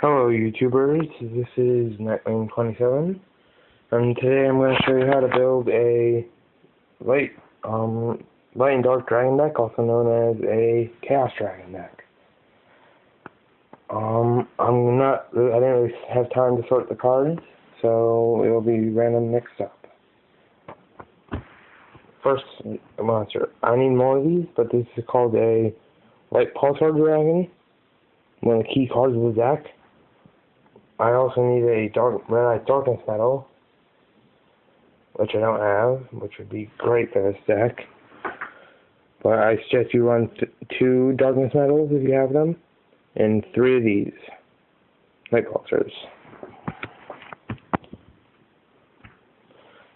Hello YouTubers, this is nightwingxxvii, and today I'm going to show you how to build a light and dark dragon deck, also known as a chaos dragon deck. I didn't really have time to sort the cards, so it will be random mixed up. First monster, I need more of these, but this is called a light pulsar dragon, one of the key cards of the deck. I also need a red-eyed darkness metal, which I don't have, which would be great for this deck. But I suggest you run 2 darkness metals if you have them, and 3 of these light pulsars.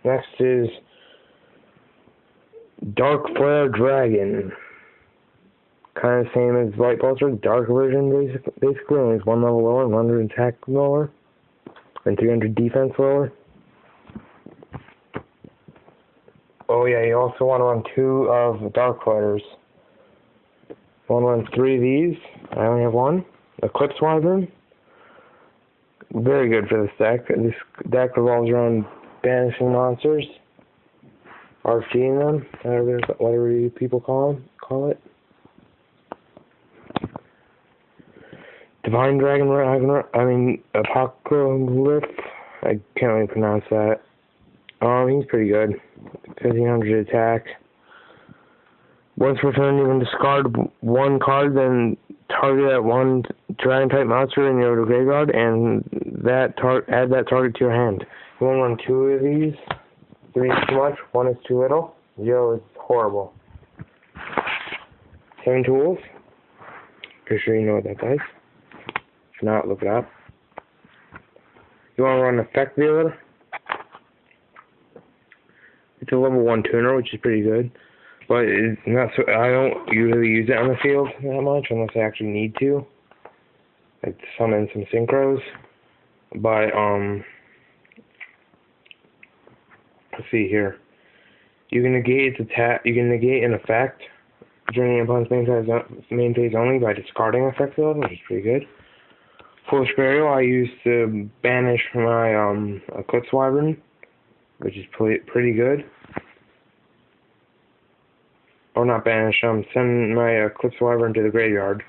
Next is Dark Flare Dragon. Kind of the same as light pulsar, dark version basically, only 1 level lower, 100 attack lower, and 300 defense lower. Oh yeah, you also want to run 2 of dark flares. You want to run 3 of these. I only have 1. Eclipse Wyvern. Very good for this deck. This deck revolves around banishing monsters, RFGing them, whatever you people call it. Divine Dragon, Apocalypse, I can't really pronounce that. He's pretty good. 1500 attack. Once per turn, you can discard 1 card, then target that 1 dragon-type monster in your graveyard, and add that target to your hand. You want to run 2 of these. 3 is too much, 1 is too little. 0 is horrible. 7 tools. Pretty sure you know what that does. If not, look it up. You want to run Effect Veiler. It's a level 1 tuner, which is pretty good. But it's not so. I don't usually use it on the field that much unless I actually need to. Like summon some synchros. But let's see here. You can negate its attack. You can negate an effect during the opponent's main phase only by discarding Effect Veiler, which is pretty good. Foolish Burial I use to banish my Eclipse Wyvern, which is pretty good. Or not banish, send my Eclipse Wyvern to the graveyard,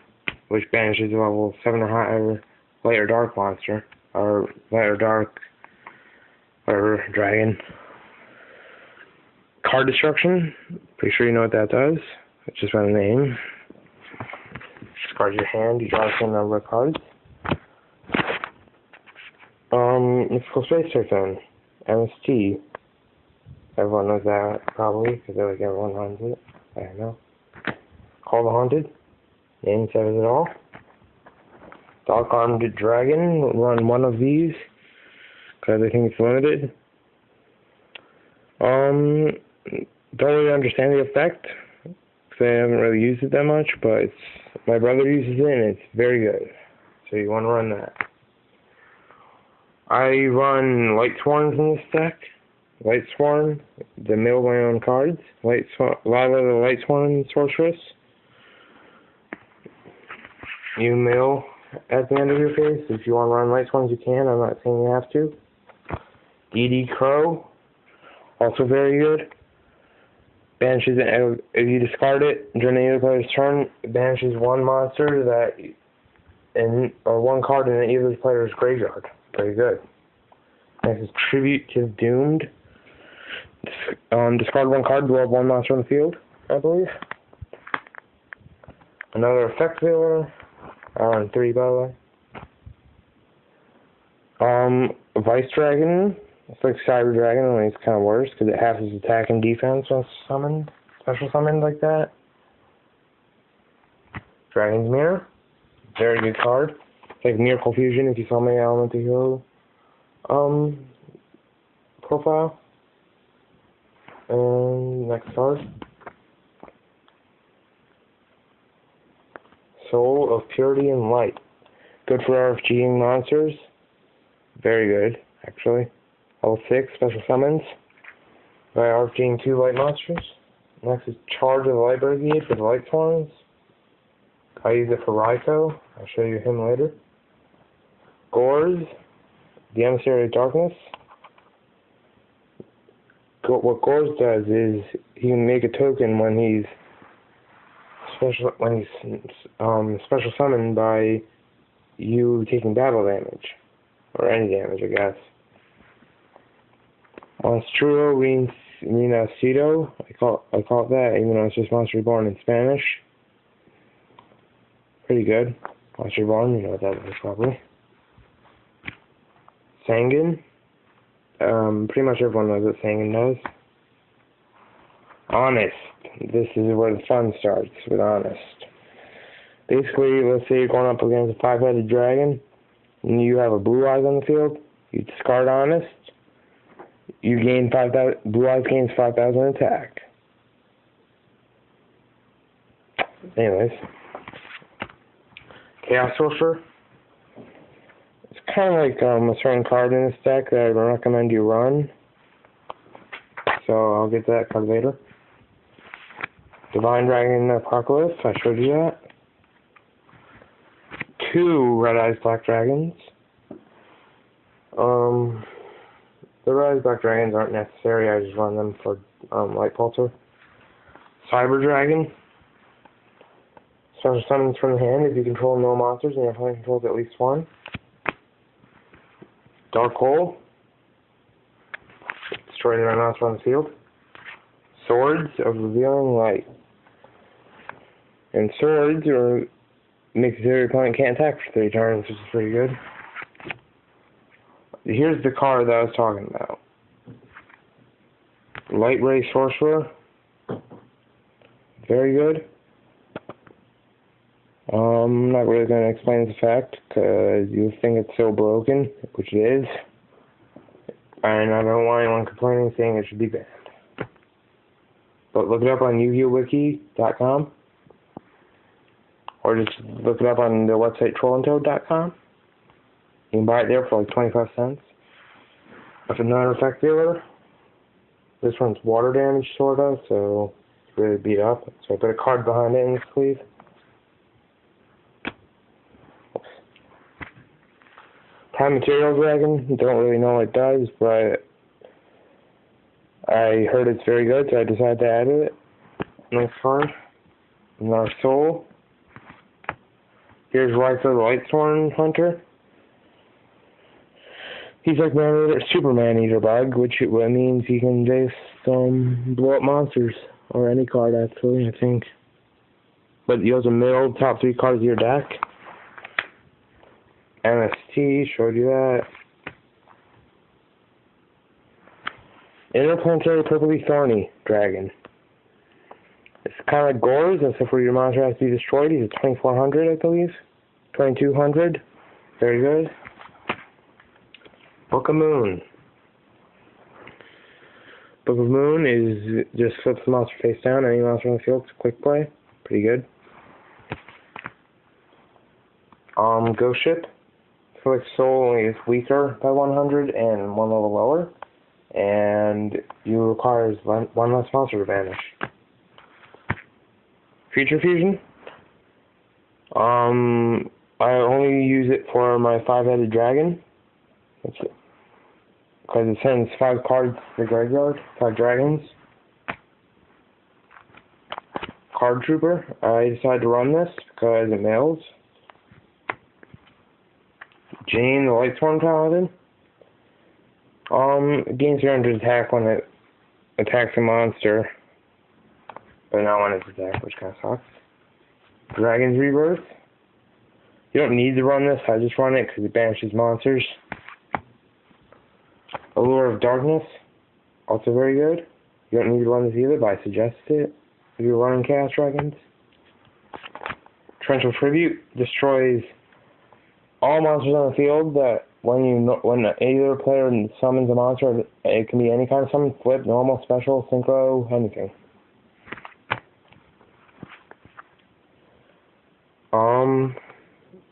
which banishes a level 7 or higher light or dark monster, or light or dark, whatever, dragon. Card Destruction, pretty sure you know what that does. It's just by the name. Discard your hand, you draw the same number of cards. Mythical Space Typhoon, MST. Everyone knows that, probably, because everyone runs it. I don't know. Call the Haunted. Name says it all. Dark Armed Dragon. Run 1 of these, because I think it's limited. Don't really understand the effect, because I haven't really used it that much, but my brother uses it, and it's very good. So you want to run that. I run Light Swarms in this deck. Light Swarm, the mill my own cards. Lava the Light Swarm Sorceress. You mill at the end of your phase. If you want to run Light Swarms, you can. I'm not saying you have to. DD Crow, also very good. Banishes it. If you discard it during the other player's turn, it banishes 1 monster or 1 card in either player's graveyard. Pretty good. Next is Tribute to the Doomed. Discard 1 card, blow up 1 monster on the field, I believe. Another Effect Veiler. I run 3, by the way. Vice Dragon. It's like Cyber Dragon, only it's kind of worse, because it has its attack and defense when summoned. Special summoned like that. Dragon's Mirror. Very good card. It's like Miracle Fusion if you summon an Elemental Hero profile. And next card. Soul of Purity and Light. Good for RFGing monsters. Very good, actually. Level 6 special summons by RFGing 2 light monsters. Next is Charge of the Light Brigade for the Light Swarms. I use it for Raiko. I'll show you him later. Gores, the Emissary of Darkness. What Gores does is he can make a token when he's special summoned by you taking battle damage, or any damage, I guess. Monstruo Renacido, I call it that, even though it's just Monster Reborn in Spanish. Pretty good. Monster Reborn, you know what that is probably. Sanguine. Pretty much everyone knows what Sanguine does. Honest. This is where the fun starts, with Honest. Basically, let's say you're going up against a 5-headed dragon, and you have a Blue Eyes on the field. You discard Honest. You gain 5,000. Blue Eyes gains 5,000 attack. Anyways. Chaos Sorcerer. It's kind of like a certain card in this deck that I would recommend you run. So I'll get to that card later. Divine Dragon Apocalypse, I showed you that. 2 Red Eyes Black Dragons. The Red Eyes Black Dragons aren't necessary, I just run them for Light Pulsar. Cyber Dragon. Special summons from the hand if you control no monsters and your opponent controls at least one. Dark Hole. Destroy the monster on the field. Swords of Revealing Light. And swords makes your opponent can't attack for 3 turns, which is pretty good. Here's the card that I was talking about. Light Ray Sorcerer. Very good. I'm not really going to explain its effect, because you think it's so broken, which it is. And I don't want anyone complaining saying it should be banned. But look it up on YuGiOhWiki.com. Or just look it up on the website trollandtoad.com. You can buy it there for like 25 cents. That's another effect dealer. This one's water damage, sort of, so it's really beat up. So I put a card behind it in the sleeve. Time Material Dragon, don't really know what it does, but I heard it's very good, so I decided to add it. Nice card. And our Soul. Here's Ryza the Lightsworn Hunter. He's like Superman Eater Bug, which means he can just blow up monsters, or any card actually, I think. But you also middle top 3 cards of your deck. MST, showed you that. Interplanetary Purpley Thorny Dragon. It's kind of like Gores, except for your monster has to be destroyed. He's at 2,400, I believe. 2,200. Very good. Book of Moon. Book of Moon is just flips the monster face down. Any monster on the field, it's a quick play. Pretty good. Ghost Ship. Select Soul only is weaker by 100 and 1 level lower. And you requires one less monster to vanish. Future Fusion. I only use it for my 5-headed dragon. That's it. Because it sends 5 cards to the graveyard, 5 dragons. Card Trooper. I decided to run this because it mails. Jane the Lightsworn Paladin. It gains 300 attack when it attacks a monster, but not when it's attacked, which kind of sucks. Dragon's Rebirth. You don't need to run this, I just run it because it banishes monsters. Allure of Darkness. Also very good. You don't need to run this either, but I suggest it if you're running Chaos Dragons. Torrential Tribute destroys all monsters on the field that when either player summons a monster, it can be any kind of summon, flip, normal, special, synchro, anything.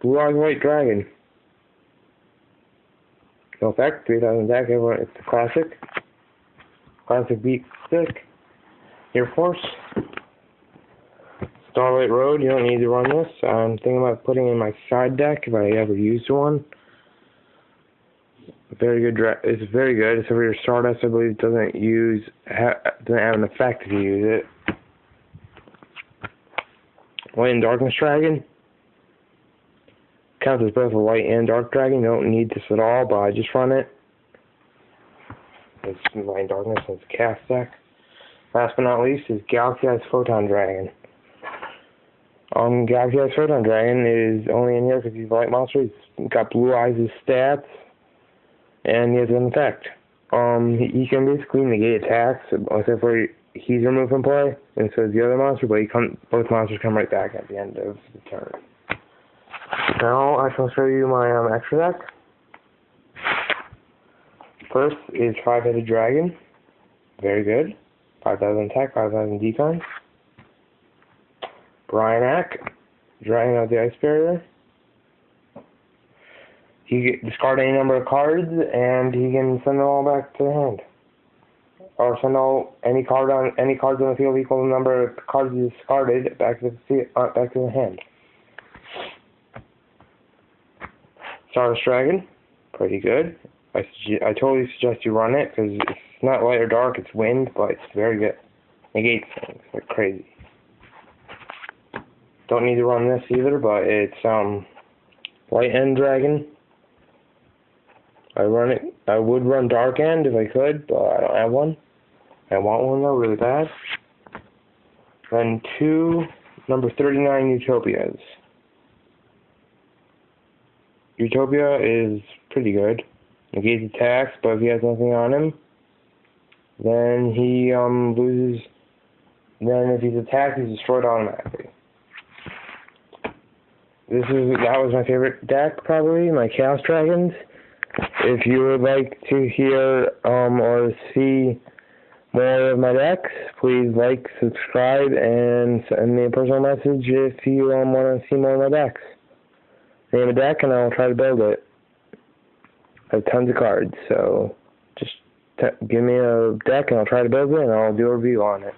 Blue Eyes White Dragon. No effect, 3,000 attack, it's a classic. Classic beat stick. Air Force. Starlight Road, you don't need to run this. I'm thinking about putting it in my side deck if I ever used one. Very good. It's very good. Except for your Stardust, I believe, doesn't have an effect if you use it. Light and Darkness Dragon counts as both a light and dark dragon. You don't need this at all, but I just run it. It's Light and Darkness and it's a cast deck. Last but not least is Galaxy Eyes Photon Dragon. Galaxy Eyes Photon Dragon is only in here because he's a light monster. He's got blue eyes as stats, and he has an effect. He can basically negate attacks, except for he's removed from play, and so is the other monster, but both monsters come right back at the end of the turn. Now I shall show you my extra deck. First is 5-headed dragon. Very good. 5,000 attack, 5,000 defense. Bryanak, Dragon of the Ice Barrier. He can discard any number of cards, and he can send them all back to the hand. Or send any cards on the field equal to the number of cards discarded back to the hand. Stardust Dragon, pretty good. I totally suggest you run it because it's not light or dark, it's wind, but it's very good. Negates things like crazy. Don't need to run this either, but it's Light End Dragon. I would run Dark End if I could, but I don't have one. I want one though, really bad. Then 2 number 39 Utopias. Utopia is pretty good. Negates attacks, but if he has nothing on him, then he loses. Then if he's attacked, he's destroyed automatically. That was my favorite deck, probably, my Chaos Dragons. If you would like to hear or see more of my decks, please like, subscribe, and send me a personal message if you want to see more of my decks. Name a deck and I'll try to build it. I have tons of cards, so just give me a deck and I'll try to build it and I'll do a review on it.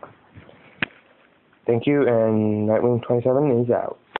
Thank you, and nightwingxxvii is out.